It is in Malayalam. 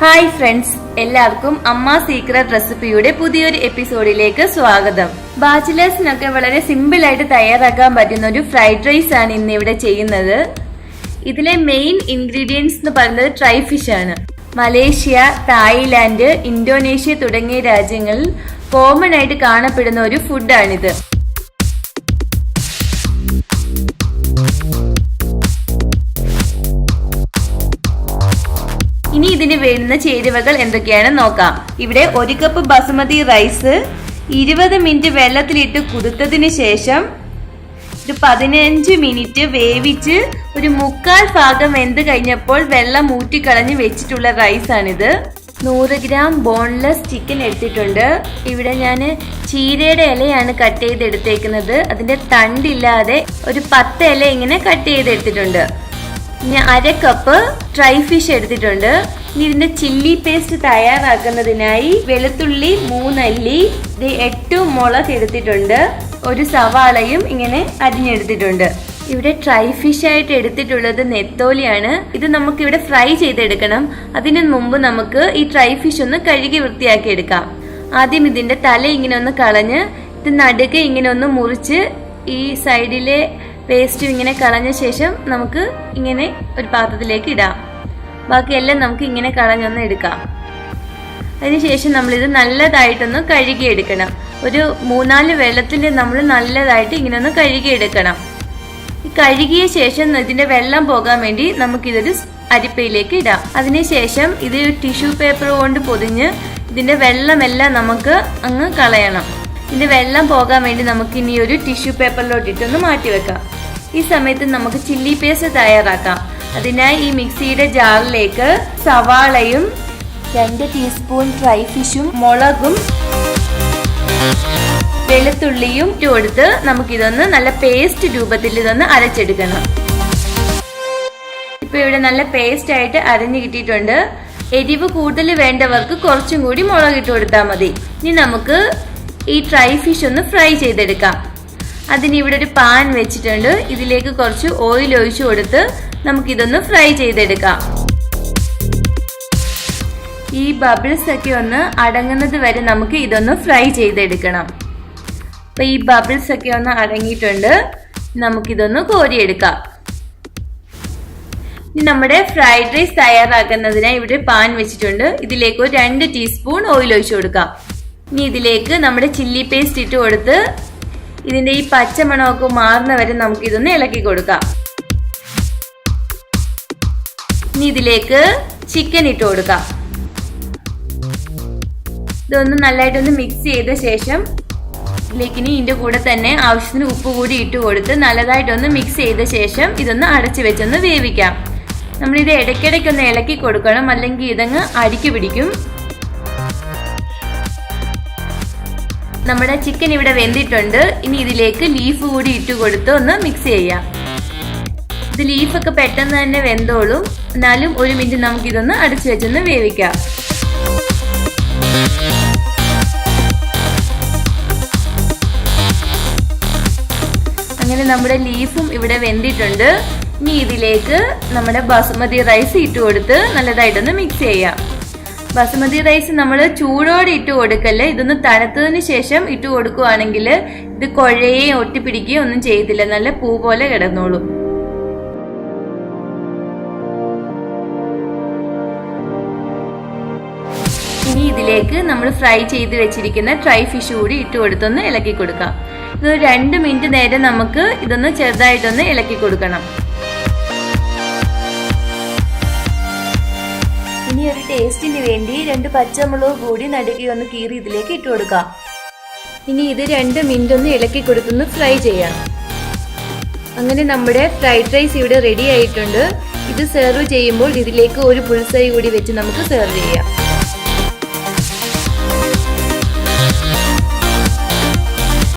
ഹായ് ഫ്രണ്ട്സ്, എല്ലാവർക്കും അമ്മ സീക്രട്ട് റെസിപ്പിയുടെ പുതിയൊരു എപ്പിസോഡിലേക്ക് സ്വാഗതം. ബാച്ചിലേഴ്സിനൊക്കെ വളരെ സിമ്പിൾ ആയിട്ട് തയ്യാറാക്കാൻ പറ്റുന്ന ഒരു ഫ്രൈഡ് റൈസ് ആണ് ഇന്ന് ഇവിടെ ചെയ്യുന്നത്. ഇതിലെ മെയിൻ ഇൻഗ്രീഡിയൻസ് എന്ന് പറയുന്നത് ട്രൈ ഫിഷ് ആണ്. മലേഷ്യ, തായ്ലാന്റ്, ഇന്തോനേഷ്യ തുടങ്ങിയ രാജ്യങ്ങളിൽ കോമൺ ആയിട്ട് കാണപ്പെടുന്ന ഒരു ഫുഡാണിത്. ഇനി ഇതിന് വേണ്ടുന്ന ചേരുവകൾ എന്തൊക്കെയാണെന്ന് നോക്കാം. ഇവിടെ 1 കപ്പ് ബസുമതി റൈസ് 20 മിനിറ്റ് വെള്ളത്തിലിട്ട് കുതിർത്തതിന് ശേഷം ഇത് 15 മിനിറ്റ് വേവിച്ച് ഒരു 1/4 ഭാഗം വെന്ത് കഴിഞ്ഞപ്പോൾ വെള്ളം ഊറ്റിക്കളഞ്ഞ് വെച്ചിട്ടുള്ള റൈസ് ആണിത്. 100 ഗ്രാം ബോൺലെസ് ചിക്കൻ എടുത്തിട്ടുണ്ട്. ഇവിടെ ഞാൻ ചീരയുടെ ഇലയാണ് കട്ട് ചെയ്തെടുത്തേക്കുന്നത്. അതിന്റെ തണ്ടില്ലാതെ ഒരു 10 ഇല ഇങ്ങനെ കട്ട് ചെയ്തെടുത്തിട്ടുണ്ട്. ഇനി 1/2 കപ്പ് ഡ്രൈ ഫിഷ് എടുത്തിട്ടുണ്ട്. ഇനി ഇതിന്റെ ചില്ലി പേസ്റ്റ് തയ്യാറാക്കുന്നതിനായി വെളുത്തുള്ളി 3 അല്ലി, 8 മുളക് എടുത്തിട്ടുണ്ട്. ഒരു സവാളയും ഇങ്ങനെ അരിഞ്ഞെടുത്തിട്ടുണ്ട്. ഇവിടെ ഡ്രൈ ഫിഷ് ആയിട്ട് എടുത്തിട്ടുള്ളത് നെത്തോലിയാണ്. ഇത് നമുക്ക് ഇവിടെ ഫ്രൈ ചെയ്തെടുക്കണം. അതിനു മുമ്പ് നമുക്ക് ഈ ഡ്രൈ ഫിഷ് ഒന്ന് കഴുകി വൃത്തിയാക്കി എടുക്കാം. ആദ്യം ഇതിന്റെ തല ഇങ്ങനെ ഒന്ന് കളഞ്ഞ് ഇത് നടുക്ക് ഇങ്ങനെ ഒന്ന് മുറിച്ച് ഈ സൈഡിലെ പേസ്റ്റും ഇങ്ങനെ കളഞ്ഞ ശേഷം നമുക്ക് ഇങ്ങനെ ഒരു പാത്രത്തിലേക്ക് ഇടാം. ബാക്കിയെല്ലാം നമുക്ക് ഇങ്ങനെ കളഞ്ഞൊന്ന് എടുക്കാം. അതിനുശേഷം നമ്മളിത് നല്ലതായിട്ടൊന്ന് കഴുകിയെടുക്കണം. ഒരു 3-4 വെള്ളത്തിൽ നമ്മൾ നല്ലതായിട്ട് ഇങ്ങനെ ഒന്ന് കഴുകിയെടുക്കണം. ഈ കഴുകിയ ശേഷം ഇതിന്റെ വെള്ളം പോകാൻ വേണ്ടി നമുക്കിതൊരു അരിപ്പയിലേക്ക് ഇടാം. അതിനുശേഷം ഇത് ടിഷ്യൂ പേപ്പർ കൊണ്ട് പൊതിഞ്ഞ് ഇതിന്റെ വെള്ളമെല്ലാം നമുക്ക് അങ്ങ് കളയണം. ഇതിന്റെ വെള്ളം പോകാൻ വേണ്ടി നമുക്ക് ഇനി ഒരു ടിഷ്യൂ പേപ്പറിലോട്ടിട്ടൊന്ന് മാറ്റി വെക്കാം. ഈ സമയത്ത് നമുക്ക് ചില്ലി പേസ്റ്റ് തയ്യാറാക്കാം. അതിനായി ഈ മിക്സിയുടെ ജാറിലേക്ക് സവാളയും 2 ടീസ്പൂൺ ഡ്രൈ ഫിഷും മുളകും വെളുത്തുള്ളിയും കൊടുത്ത് നമുക്കിതൊന്ന് നല്ല പേസ്റ്റ് രൂപത്തിൽ ഇതൊന്ന് അരച്ചെടുക്കണം. ഇപ്പൊ ഇവിടെ നല്ല പേസ്റ്റ് ആയിട്ട് അരഞ്ഞു കിട്ടിയിട്ടുണ്ട്. എരിവ് കൂടുതൽ വേണ്ടവർക്ക് കുറച്ചും കൂടി മുളക് ഇട്ട് കൊടുത്താൽ മതി. ഇനി നമുക്ക് ഈ ഡ്രൈ ഫിഷ് ഒന്ന് ഫ്രൈ ചെയ്തെടുക്കാം. അതിന് ഇവിടെ ഒരു പാൻ വെച്ചിട്ടുണ്ട്. ഇതിലേക്ക് കുറച്ച് ഓയിൽ ഒഴിച്ചു കൊടുത്ത് നമുക്കിതൊന്ന് ഫ്രൈ ചെയ്തെടുക്കാം. ഈ ബബിൾസ് ഒക്കെ ഒന്ന് അടങ്ങുന്നത് വരെ നമുക്ക് ഇതൊന്ന് ഫ്രൈ ചെയ്തെടുക്കണം. അപ്പൊ ഈ ബബിൾസ് ഒക്കെ ഒന്ന് അടങ്ങിയിട്ടുണ്ട്. നമുക്കിതൊന്ന് കോരിയെടുക്കാം. ഇനി നമ്മുടെ ഫ്രൈഡ് റൈസ് തയ്യാറാക്കുന്നതിനായി ഇവിടെ പാൻ വെച്ചിട്ടുണ്ട്. ഇതിലേക്ക് 2 ടീസ്പൂൺ ഓയിൽ ഒഴിച്ചു കൊടുക്കാം. ഇനി ഇതിലേക്ക് നമ്മുടെ ചില്ലി പേസ്റ്റ് ഇട്ട് കൊടുത്ത് ഇതിന്റെ ഈ പച്ചമണമൊക്കെ മാറുന്ന വരെ നമുക്ക് ഇതൊന്ന് ഇളക്കി കൊടുക്കാം. ഇനി ഇതിലേക്ക് ചിക്കൻ ഇട്ട് കൊടുക്കാം. ഇതൊന്ന് നല്ലതായിട്ടൊന്ന് മിക്സ് ചെയ്ത ശേഷം ഇതിലേക്ക് ഇനി ഇതിന്റെ കൂടെ തന്നെ ആവശ്യത്തിന് ഉപ്പ് കൂടി ഇട്ട് കൊടുത്ത് നല്ലതായിട്ടൊന്ന് മിക്സ് ചെയ്ത ശേഷം ഇതൊന്ന് അടച്ചു വെച്ചൊന്ന് വേവിക്കാം. നമ്മളിത് ഇടയ്ക്കിടയ്ക്കൊന്ന് ഇളക്കി കൊടുക്കണം, അല്ലെങ്കിൽ ഇതങ്ങ് അടിക്ക് പിടിക്കും. നമ്മുടെ ചിക്കൻ ഇവിടെ വെന്തിട്ടുണ്ട്. ഇനി ഇതിലേക്ക് ലീഫ് കൂടി ഇട്ട് കൊടുത്ത് ഒന്ന് മിക്സ് ചെയ്യാം. ഇത് ലീഫൊക്കെ പെട്ടെന്ന് തന്നെ വെന്തോളും. എന്നാലും 1 മിനിറ്റ് നമുക്കിതൊന്ന് അടച്ചു വെച്ചൊന്ന് വേവിക്കാം. അങ്ങനെ നമ്മുടെ ലീഫും ഇവിടെ വെന്തിട്ടുണ്ട്. ഇനി ഇതിലേക്ക് നമ്മുടെ ബസുമതി റൈസ് ഇട്ട് കൊടുത്ത് നല്ലതായിട്ടൊന്ന് മിക്സ് ചെയ്യാം. ബസുമതി റൈസ് നമ്മൾ ചൂടോടെ ഇട്ട് കൊടുക്കല്ലേ. ഇതൊന്ന് തണുത്തതിന് ശേഷം ഇട്ട് കൊടുക്കുവാണെങ്കിൽ ഇത് കുഴയുകയും ഒട്ടിപ്പിടിക്കുകയും ഒന്നും ചെയ്തില്ല. നല്ല പൂ പോലെ കിടന്നോളും. ഇനി ഇതിലേക്ക് നമ്മൾ ഫ്രൈ ചെയ്ത് വെച്ചിരിക്കുന്ന ഡ്രൈ ഫിഷ് കൂടി ഇട്ട് കൊടുത്തൊന്ന് ഇളക്കി കൊടുക്കാം. ഇത് 2 മിനിറ്റ് നേരം നമുക്ക് ഇതൊന്ന് ചെറുതായിട്ടൊന്ന് ഇളക്കി കൊടുക്കണം. ഇനി ഒരു ടേസ്റ്റിന് വേണ്ടി 2 പച്ചമുളക് കൂടി നടുക്കി ഒന്ന് കീറി ഇതിലേക്ക് ഇട്ട് കൊടുക്കാം. ഇനി ഇത് 2 മിനിറ്റ് ഒന്ന് ഇളക്കി കൊടുത്തൊന്ന് ഫ്രൈ ചെയ്യാം. അങ്ങനെ നമ്മുടെ ഫ്രൈഡ് റൈസ് ഇവിടെ റെഡി ആയിട്ടുണ്ട്. ഇത് സെർവ് ചെയ്യുമ്പോൾ ഇതിലേക്ക് ഒരു പുൽസൈ കൂടി വെച്ച് നമുക്ക് സെർവ് ചെയ്യാം.